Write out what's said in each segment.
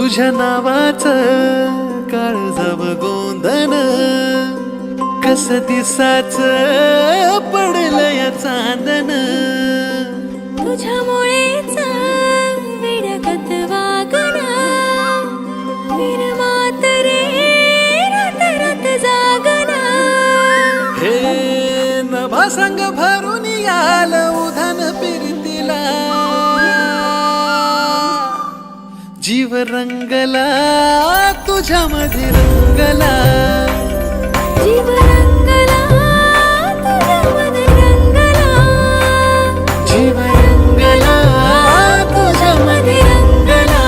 तुझ्या नावाचं काळजाव गोंधन कस दिसाच पडलंय चांदन तुझ्यामुळेच विडगत वागण विरमात रे रात रात जागण हे नभा संग भरून याल उधान फिरतीला जीव रंगला तुझ्यामध्ये रंगला जीव रंगला तुझ्यामध्ये रंगला जीव रंगला तुझ्यामध्ये रंगला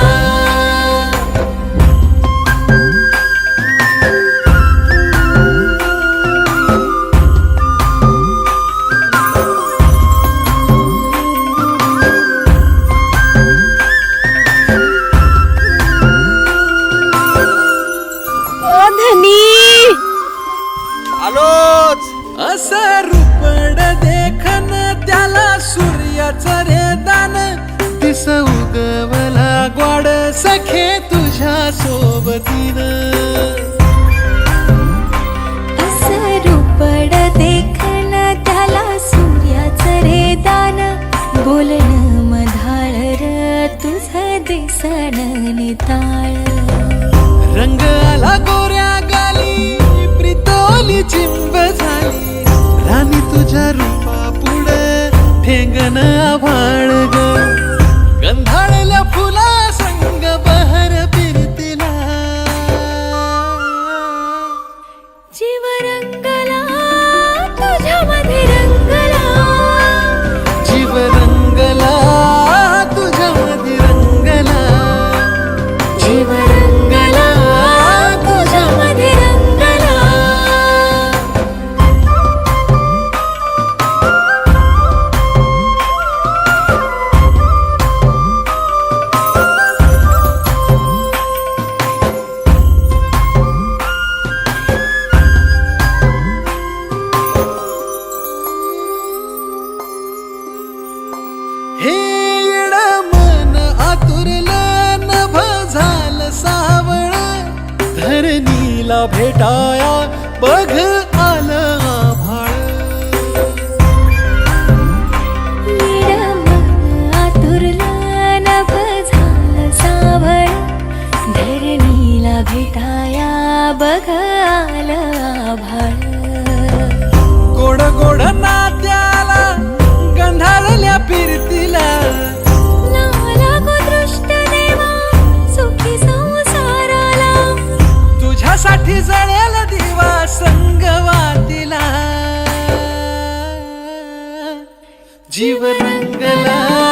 आलोच. असं रूपड देखन त्याला सूर्याचं रे दान दिस उगवला ग्वाड सखे तुझ्या सोबतीन असं रूपड देखन त्याला सूर्याचं रे दान बोलणं मधाळ र तुझं दिसण निताळ रंग आला गोऱ्या गाली प्रितोली चिंब झाली राणी तुझ्या रूपा पुढे ठेंगण आभाळ ग गंधाळल्या फुला संग बहर फिरतीला जीव रंगला तुझ्यामध्ये रंगला जीव रंगला तुझ्यामध्ये रंगला जीव रंगला तुझ्यामध्ये रंगला हे येड मन आतुरलं नभ झालं सावळ धरणीला भेटाया बघ आलं आभाळ आतुरला नभ झालं सावळ धरणीला भेटाया बघ आलं आभाळ गोड गोड नात्याला गंधाळल्या फिरतीला लागो दृष्ट देवा सुखी संसाराला तुझ्यासाठी जळेल दिवा संगवातीला जीव रंगला